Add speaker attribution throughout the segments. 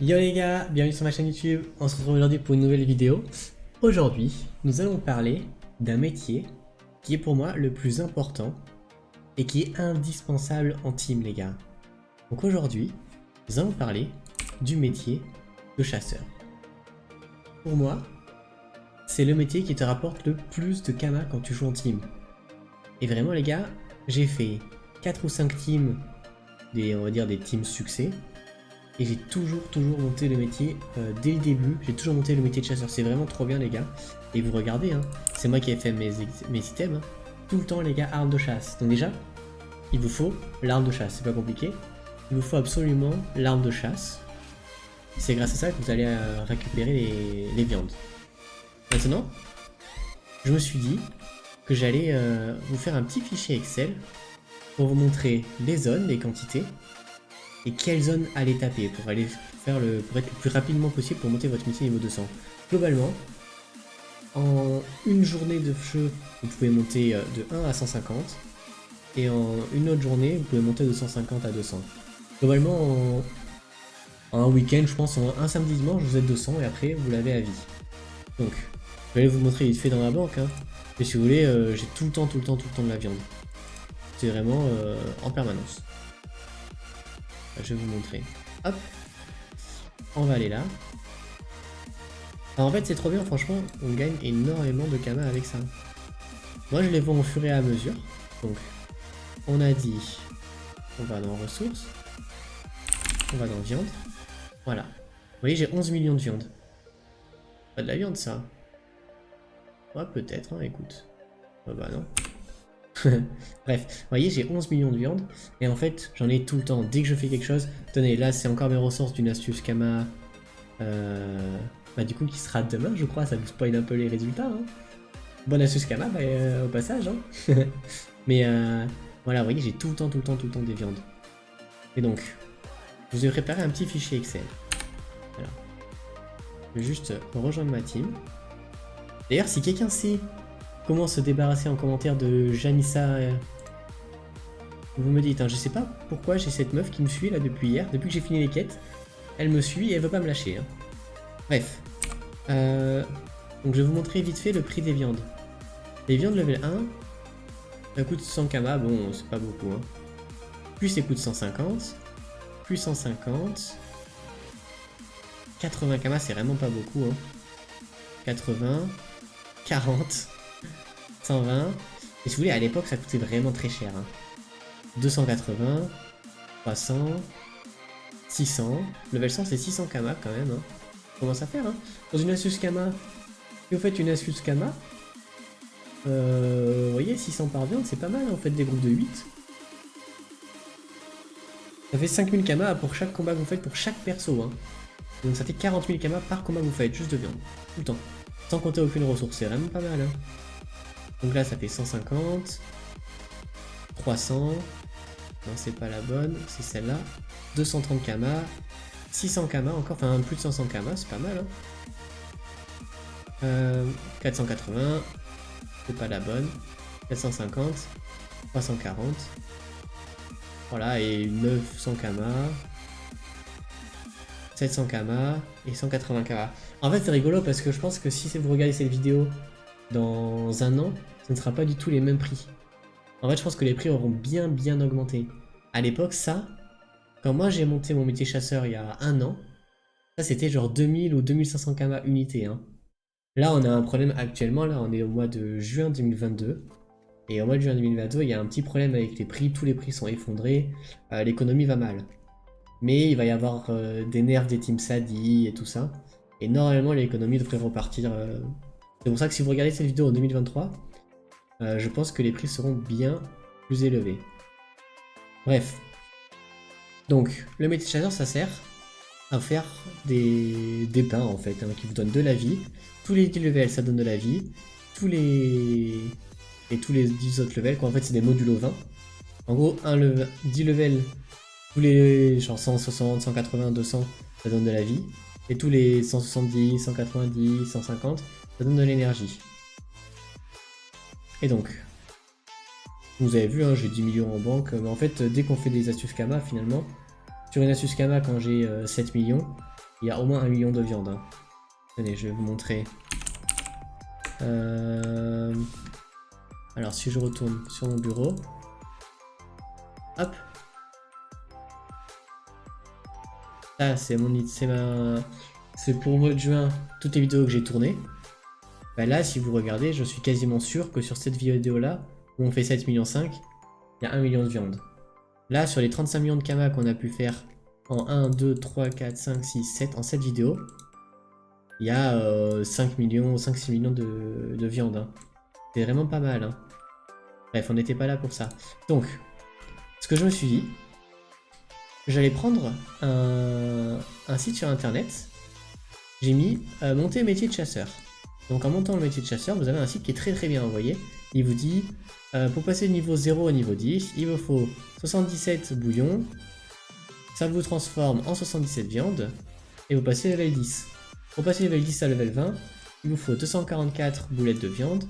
Speaker 1: Yo les gars, bienvenue sur ma chaîne YouTube, on se retrouve aujourd'hui pour une nouvelle vidéo. Aujourd'hui, nous allons parler d'un métier qui est pour moi le plus important et qui est indispensable en team les gars. Donc aujourd'hui, nous allons parler du métier de chasseur. Pour moi, c'est le métier qui te rapporte le plus de kama quand tu joues en team. Et vraiment les gars, j'ai fait 4 ou 5 teams, on va dire des teams succès. Et j'ai toujours monté le métier dès le début, j'ai toujours monté le métier de chasseur, c'est vraiment trop bien les gars. Et vous regardez, hein, c'est moi qui ai fait mes items, hein. Tout le temps les gars, arme de chasse. Donc déjà, il vous faut l'arme de chasse, c'est pas compliqué. Il vous faut absolument l'arme de chasse. C'est grâce à ça que vous allez récupérer les viandes. Maintenant, je me suis dit que j'allais vous faire un petit fichier Excel pour vous montrer les zones, les quantités, et quelle zone aller taper pour aller faire pour être le plus rapidement possible pour monter votre métier niveau 200. Globalement, en une journée de jeu, vous pouvez monter de 1 à 150, et en une autre journée, vous pouvez monter de 150 à 200. Globalement, en un week-end, je pense, en un samedi dimanche, vous êtes 200 et après, vous l'avez à vie. Donc, je vais aller vous montrer vite fait dans la banque, hein. Mais si vous voulez, j'ai tout le temps de la viande. C'est vraiment en permanence. Je vais vous montrer. Hop. On va aller là. Alors en fait c'est trop bien, franchement, on gagne énormément de kama avec ça. Moi je les vends au fur et à mesure. Donc on a dit, on va dans ressources, on va dans viande. Voilà. Vous voyez j'ai 11 millions de viande. Pas de la viande ça. Ouais peut-être, hein, écoute. Oh, bah non. Bref, vous voyez j'ai 11 millions de viande et en fait j'en ai tout le temps. Dès que je fais quelque chose, tenez là c'est encore mes ressources d'une astuce Kama bah du coup qui sera demain je crois, ça vous spoil un peu les résultats, hein. Bonne astuce Kama bah, au passage, hein. Mais voilà, vous voyez j'ai tout le temps des viandes. Et donc je vous ai préparé un petit fichier Excel. Voilà. Je vais juste rejoindre ma team. D'ailleurs si quelqu'un sait comment se débarrasser en commentaire de Janissa, vous me dites, hein, je sais pas pourquoi j'ai cette meuf qui me suit là depuis hier, depuis que j'ai fini les quêtes, elle me suit et elle veut pas me lâcher, hein. Bref, donc je vais vous montrer vite fait le prix des viandes. Les viandes level 1, ça coûte 100 kama, bon c'est pas beaucoup, hein. Plus ça coûte 150, plus 150, 80 kama c'est vraiment pas beaucoup, hein. 80, 40, 120, et si vous voulez à l'époque ça coûtait vraiment très cher, hein. 280, 300, 600, level 100 c'est 600 kama quand même, hein. On commence à faire, hein. Dans une astuce kama, si vous faites une astuce kama, vous voyez 600 par viande c'est pas mal, hein. Vous faites des groupes de 8. Ça fait 5000 kama pour chaque combat que vous faites pour chaque perso, hein. Donc ça fait 40 000 kama par combat que vous faites, juste de viande, tout le temps. Sans compter aucune ressource, c'est vraiment pas mal, hein. Donc là ça fait 150, 300, non c'est pas la bonne, c'est celle-là, 230 kama, 600 kama encore, enfin plus de 500 kama, c'est pas mal, hein. 480, c'est pas la bonne, 450, 340, voilà, et 900 kama, 700 kama et 180 kama. En fait c'est rigolo parce que je pense que si vous regardez cette vidéo dans un an, ce ne sera pas du tout les mêmes prix. En fait je pense que les prix auront bien augmenté. À l'époque ça, quand moi j'ai monté mon métier chasseur il y a un an, ça c'était genre 2000 ou 2500 kama unité, hein. Là on a un problème actuellement, là on est au mois de juin 2022. Et au mois de juin 2022 il y a un petit problème avec les prix, tous les prix sont effondrés, l'économie va mal. Mais il va y avoir des nerfs des teams Sadi et tout ça. Et normalement l'économie devrait repartir. C'est pour ça que si vous regardez cette vidéo en 2023, je pense que les prix seront bien plus élevés. Bref. Donc le métier de chasseur ça sert à faire des pains en fait, hein, qui vous donnent de la vie. Tous les 10 levels ça donne de la vie. Tous les 10 autres levels, quoi, en fait c'est des modules au 20. En gros 10 levels, tous les genre 160, 180, 200 ça donne de la vie. Et tous les 170, 190, 150 ça donne de l'énergie. Et donc, vous avez vu, hein, j'ai 10 millions en banque, mais en fait dès qu'on fait des astuces Kama finalement, sur une astuce Kama quand j'ai 7 millions, il y a au moins 1 million de viande. Hein. Tenez, je vais vous montrer. Alors si je retourne sur mon bureau, hop, ça c'est c'est pour le mois de juin toutes les vidéos que j'ai tournées. Bah là, si vous regardez, je suis quasiment sûr que sur cette vidéo là, où on fait 7,5 millions, il y a 1 million de viande. Là, sur les 35 millions de kamas qu'on a pu faire en 1, 2, 3, 4, 5, 6, 7, en 7 vidéos, il y a 5 millions, 5-6 millions de viande. Hein. C'est vraiment pas mal. Hein. Bref, on n'était pas là pour ça. Donc, ce que je me suis dit, j'allais prendre un site sur internet. J'ai mis monter métier de chasseur. Donc en montant le métier de chasseur, vous avez un site qui est très bien, vous voyez. Il vous dit, pour passer de niveau 0 au niveau 10, il vous faut 77 bouillons, ça vous transforme en 77 viandes, et vous passez level 10. Pour passer level 10 à level 20, il vous faut 244 boulettes de viande,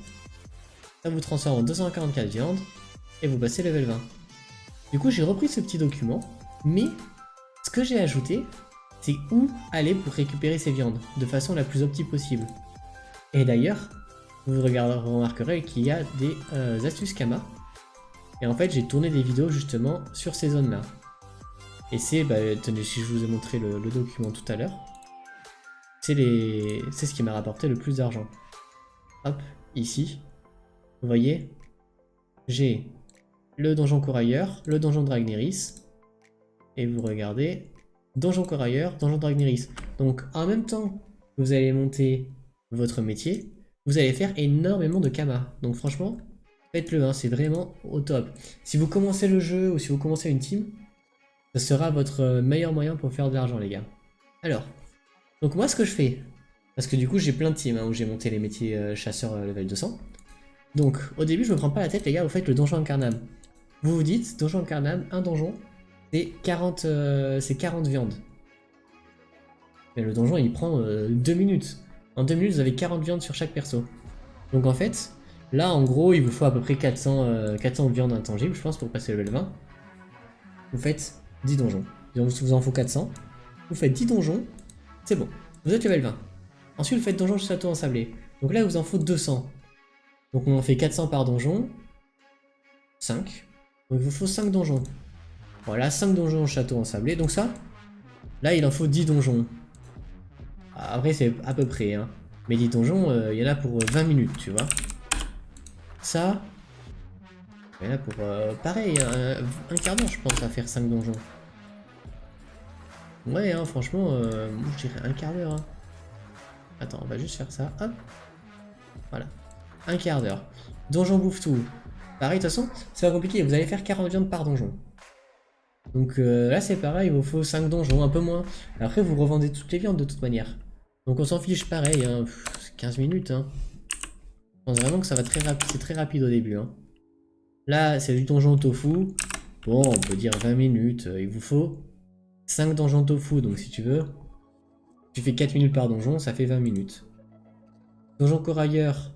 Speaker 1: ça vous transforme en 244 viandes, et vous passez level 20. Du coup, j'ai repris ce petit document, mais ce que j'ai ajouté, c'est où aller pour récupérer ces viandes, de façon la plus optique possible. Et d'ailleurs, vous remarquerez qu'il y a des astuces Kama. Et en fait, j'ai tourné des vidéos justement sur ces zones-là. Et c'est, tenez, si je vous ai montré le document tout à l'heure, c'est ce qui m'a rapporté le plus d'argent. Hop, ici, vous voyez, j'ai le donjon corailleur, le donjon Dragneris, et vous regardez, donjon corailleur, donjon Dragneris. Donc en même temps que vous allez monter votre métier, vous allez faire énormément de Kama. Donc franchement, faites-le, hein, c'est vraiment au top. Si vous commencez le jeu ou si vous commencez une team, ce sera votre meilleur moyen pour faire de l'argent, les gars. Alors, donc moi ce que je fais, parce que du coup j'ai plein de teams hein, où j'ai monté les métiers chasseurs level 200. Donc au début je me prends pas la tête, les gars, vous faites le donjon Incarnam. Vous vous dites, donjon Incarnam, un donjon, c'est 40 viandes. Mais le donjon il prend 2 minutes. En 2 minutes, vous avez 40 viandes sur chaque perso. Donc en fait, là en gros, il vous faut à peu près 400 viandes intangibles, je pense, pour passer le level 20. Vous faites 10 donjons. Il vous en faut 400. Vous faites 10 donjons, c'est bon. Vous êtes level 20. Ensuite, vous faites donjon château ensablé. Donc là, il vous en faut 200. Donc on en fait 400 par donjon. 5. Donc il vous faut 5 donjons. Voilà, 5 donjons château ensablé. Donc ça, là, il en faut 10 donjons. Après, c'est à peu près, hein. Mais 10 donjons, il y en a pour 20 minutes, tu vois. Ça, il y en a pour, pareil, un quart d'heure, je pense, à faire 5 donjons. Ouais, hein, franchement, moi, je dirais un quart d'heure. Hein. Attends, on va juste faire ça, hop. Voilà, un quart d'heure. Donjon bouffe tout. Pareil, de toute façon, c'est pas compliqué, vous allez faire 40 viandes par donjon. Donc là, c'est pareil, il vous faut 5 donjons, un peu moins. Après, vous revendez toutes les viandes de toute manière. Donc on s'en fiche pareil, hein. 15 minutes. Hein. Je pense vraiment que ça va très rapide, c'est très rapide au début. Hein. Là, c'est du donjon tofu. Bon, on peut dire 20 minutes. Il vous faut 5 donjons tofu, donc si tu veux, tu fais 4 minutes par donjon, ça fait 20 minutes. Donjon corailleur,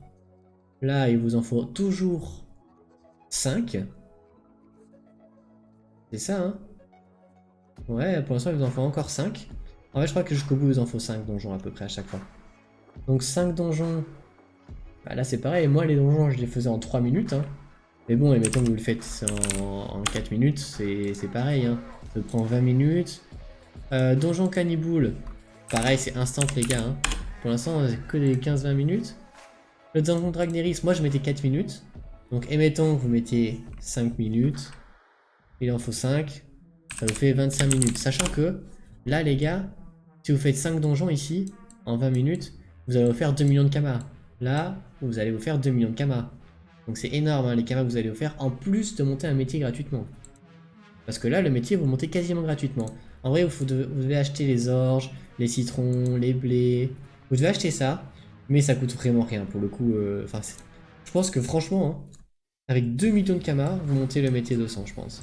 Speaker 1: là, il vous en faut toujours 5. C'est ça, hein. Ouais, pour l'instant, il vous en faut encore 5. En fait, je crois que jusqu'au bout, il vous en faut 5 donjons à peu près à chaque fois. Donc 5 donjons. Bah, là, c'est pareil. Moi, les donjons, je les faisais en 3 minutes. Hein. Mais bon, admettons que vous le faites en 4 minutes, c'est pareil. Hein. Ça prend 20 minutes. Donjon Caniboule. Pareil, c'est instant, les gars. Hein. Pour l'instant, c'est que des 15-20 minutes. Le donjon Dragneris, moi, je mettais 4 minutes. Donc, admettons que vous mettiez 5 minutes. Il en faut 5. Ça vous fait 25 minutes. Sachant que, là, les gars, si vous faites 5 donjons ici, en 20 minutes, vous allez vous faire 2 millions de kamas. Là, vous allez vous faire 2 millions de kamas. Donc c'est énorme, hein, les kamas que vous allez vous faire, en plus de monter un métier gratuitement. Parce que là, le métier, vous montez quasiment gratuitement. En vrai, vous devez acheter les orges, les citrons, les blés. Vous devez acheter ça, mais ça coûte vraiment rien. Pour le coup, je pense que franchement, hein, avec 2 millions de kamas, vous montez le métier 200, je pense.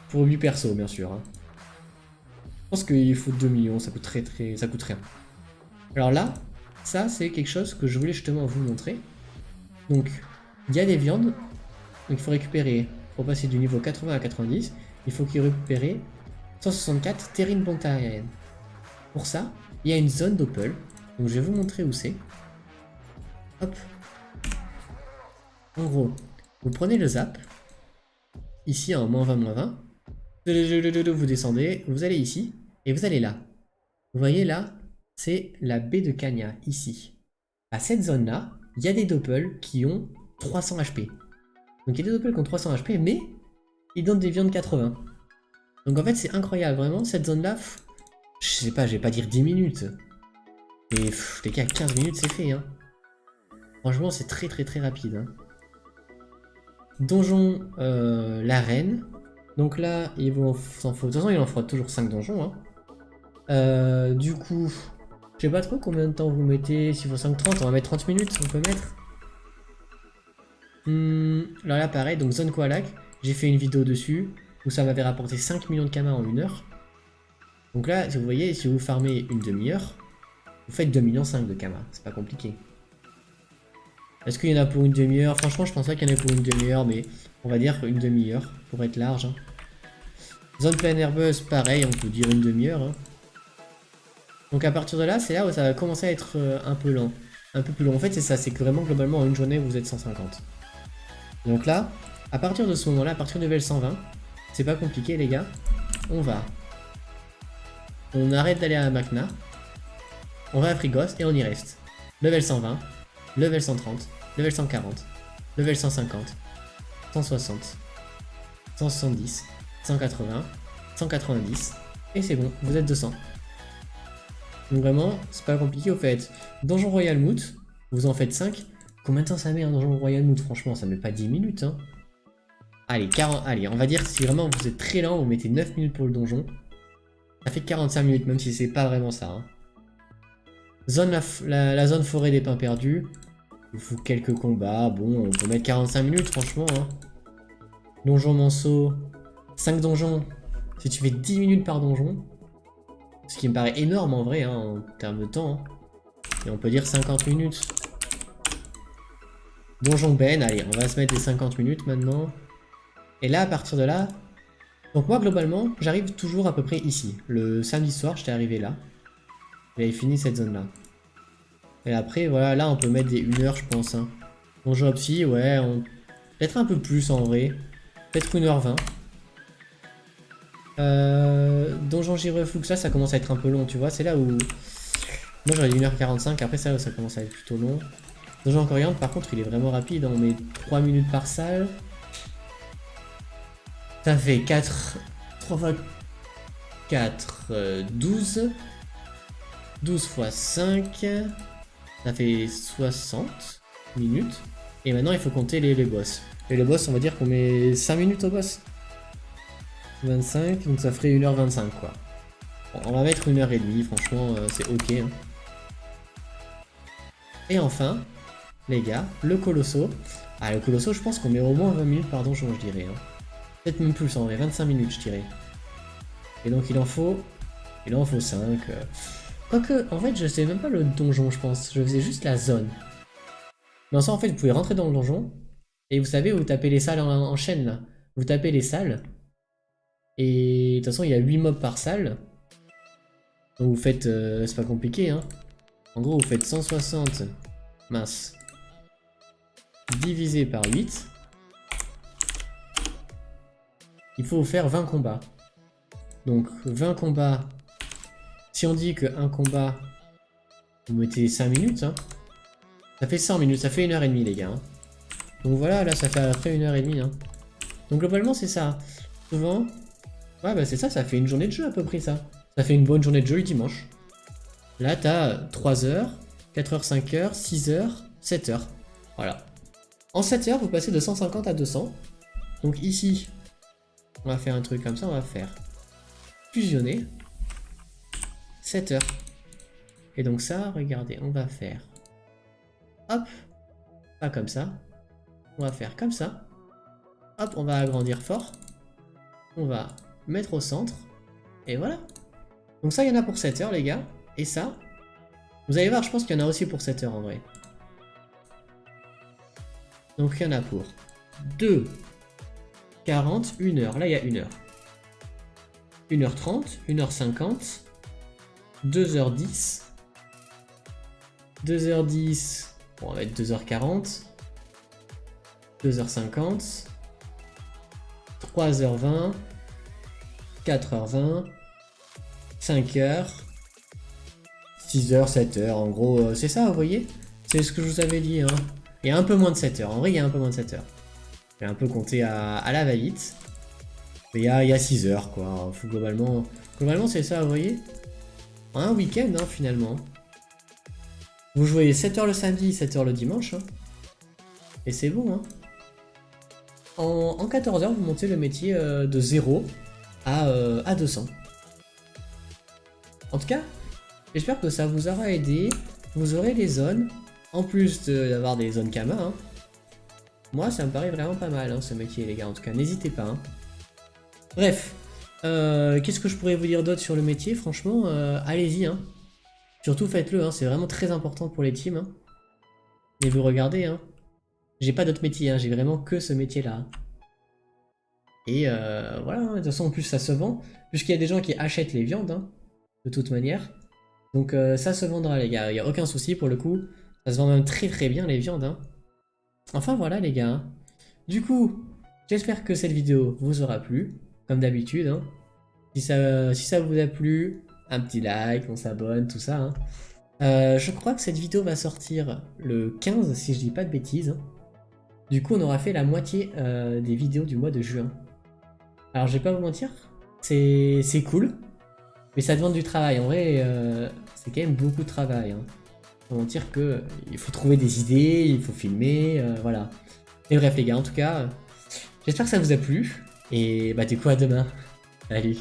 Speaker 1: Pour lui perso, bien sûr. Hein. Je pense qu'il faut 2 millions, ça coûte ça coûte rien. Alors là, ça c'est quelque chose que je voulais justement vous montrer. Donc, il y a des viandes, donc il faut récupérer, pour passer du niveau 80 à 90, il faut qu'il récupère 164 terrines bontariennes. Pour ça, il y a une zone doppel. Donc je vais vous montrer où c'est. Hop. En gros, vous prenez le zap. Ici en -20, -20. Vous descendez, vous allez ici. Et vous allez là. Vous voyez là, c'est la baie de Kanya, ici. À cette zone-là, il y a des doppels qui ont 300 HP. Donc il y a des doppels qui ont 300 HP, mais ils donnent des viandes 80. Donc en fait, c'est incroyable, vraiment, cette zone-là, je sais pas, je vais pas dire 10 minutes. Mais les gars, 15 minutes, c'est fait, hein. Franchement, c'est très rapide, hein. Donjon, l'arène. Donc là, il s'en faut. De toute façon, il en fera toujours 5 donjons, hein. Du coup, je sais pas trop combien de temps vous mettez. S'il faut 5-30, on va mettre 30 minutes, on peut mettre. Alors là, pareil, donc zone Koalak, j'ai fait une vidéo dessus où ça m'avait rapporté 5 millions de kamas en 1 heure. Donc là, si vous voyez, si vous farmez une demi-heure, vous faites 2,5 millions de kamas, c'est pas compliqué. Est-ce qu'il y en a pour une demi-heure? Franchement, je pense pas qu'il y en ait pour une demi-heure, mais on va dire une demi-heure pour être large, hein. Zone pleine herbeuse, pareil, on peut dire une demi-heure, hein. Donc à partir de là, c'est là où ça va commencer à être un peu lent. Un peu plus long. En fait, c'est ça, c'est que vraiment, globalement, en une journée, vous êtes 150. Donc là, à partir de ce moment-là, à partir de level 120, c'est pas compliqué, les gars. On arrête d'aller à Makna. On va à Frigos et on y reste. Level 120, level 130, level 140, level 150, 160, 170, 180, 190. Et c'est bon, vous êtes 200. Donc vraiment, c'est pas compliqué au fait. Donjon Royal Moot, vous en faites 5. Combien de temps ça met un Donjon Royal Moot? Franchement, ça met pas 10 minutes, hein. Allez, allez, on va dire que si vraiment vous êtes très lent, vous mettez 9 minutes pour le donjon. Ça fait 45 minutes, même si c'est pas vraiment ça, hein. La zone forêt des pins perdus. Il faut quelques combats. Bon, on peut mettre 45 minutes, franchement, hein. Donjon Manceau. 5 donjons. Si tu fais 10 minutes par donjon. Ce qui me paraît énorme en vrai, hein, en termes de temps, hein. Et on peut dire 50 minutes. Donjon Ben, allez, on va se mettre des 50 minutes maintenant. Et là, à partir de là... Donc moi, globalement, j'arrive toujours à peu près ici. Le samedi soir, j'étais arrivé là. J'avais fini cette zone-là. Et après, voilà, là, on peut mettre des 1 heure, je pense, hein. Donjon Psy, ouais, peut-être un peu plus en vrai. Peut-être 1h20. Donjon Gireflux, là, ça commence à être un peu long, tu vois. C'est là où... Moi, j'aurais dit 1h45. Après, ça commence à être plutôt long. Donjon Coriandre, par contre, il est vraiment rapide. On met 3 minutes par salle. Ça fait 4... 3 x 4... 12. 12 x 5... Ça fait 60 minutes. Et maintenant, il faut compter les boss. Et les boss, on va dire qu'on met 5 minutes au boss. 25, donc ça ferait 1h25, quoi. Bon, on va mettre 1h30, franchement, c'est ok, hein. Et enfin, les gars, le Colosso. Ah, le Colosso, je pense qu'on met au moins 20 minutes par donjon, je dirais, hein. Peut-être même plus, en vrai, 25 minutes, je dirais. Et donc, il en faut 5. Quoique, en fait, je sais même pas le donjon, je pense. Je faisais juste la zone. Mais en soi, en fait, vous pouvez rentrer dans le donjon. Et vous savez, vous tapez les salles en chaîne, là. Vous tapez les salles. Et de toute façon, il y a 8 mobs par salle. Donc vous faites... c'est pas compliqué, hein. En gros, vous faites 160... Mince. Divisé par 8. Il faut faire 20 combats. Donc 20 combats... Si on dit qu'un combat... Vous mettez 5 minutes, hein. Ça fait 100 minutes, ça fait 1h30, les gars, hein. Donc voilà, là, ça fait après 1h30, hein. Donc globalement, c'est ça. Souvent... Ouais, bah c'est ça, ça fait une journée de jeu à peu près, ça. Ça fait une bonne journée de jeu le dimanche. Là, t'as 3 heures, 4 heures, 5 heures, 6 heures, 7 heures. Voilà. En 7 heures, vous passez de 150 à 200. Donc ici, on va faire un truc comme ça, on va faire fusionner 7 heures. Et donc ça, regardez, on va faire... Hop, pas comme ça. On va faire comme ça. Hop, on va agrandir fort. On va mettre au centre. Et voilà. Donc ça, il y en a pour 7 heures, les gars. Et ça, vous allez voir, je pense qu'il y en a aussi pour 7 heures en vrai. Donc il y en a pour 2, 40, 1 heure. Là, il y a 1 heure. 1h30, 1h50, 2h10. 2h10, bon, on va mettre 2h40. 2h50. 3h20. 4h20. 5h. 6h, 7h, en gros, c'est ça, vous voyez? C'est ce que je vous avais dit, hein. Il y a un peu moins de 7h, en vrai, il y a un peu moins de 7h. J'ai un peu compté à la va-vite. Mais il y a 6 heures, quoi. Globalement, c'est ça, vous voyez. Un week-end, hein, finalement. Vous jouez 7 heures le samedi, 7 heures le dimanche. Hein. Et c'est bon. Hein. En 14 heures, vous montez le métier de 0 à 200. En tout cas, j'espère que ça vous aura aidé. Vous aurez les zones. En plus d'avoir des zones Kama. Hein. Moi, ça me paraît vraiment pas mal, hein, ce métier, les gars. En tout cas, n'hésitez pas. Hein. Bref, qu'est-ce que je pourrais vous dire d'autre sur le métier? Franchement, allez-y. Hein. Surtout faites-le, hein, c'est vraiment très important pour les teams. Hein. Et vous regardez, hein, j'ai pas d'autre métier, hein, j'ai vraiment que ce métier-là. Et voilà, hein, de toute façon, en plus ça se vend, puisqu'il y a des gens qui achètent les viandes, hein, de toute manière. Donc ça se vendra, les gars, il n'y a aucun souci pour le coup. Ça se vend même très très bien, les viandes. Hein. Enfin voilà, les gars. Hein. Du coup, j'espère que cette vidéo vous aura plu. Comme d'habitude, hein. Si ça vous a plu, un petit like, on s'abonne, tout ça. Hein. Je crois que cette vidéo va sortir le 15, si je dis pas de bêtises. Hein. Du coup, on aura fait la moitié des vidéos du mois de juin. Alors, je vais pas vous mentir, c'est cool, mais ça demande du travail. En vrai, c'est quand même beaucoup de travail. Hein. Faut mentir que il faut trouver des idées, il faut filmer, voilà. Et bref, les gars, en tout cas, j'espère que ça vous a plu. Et bah du coup à demain. Salut.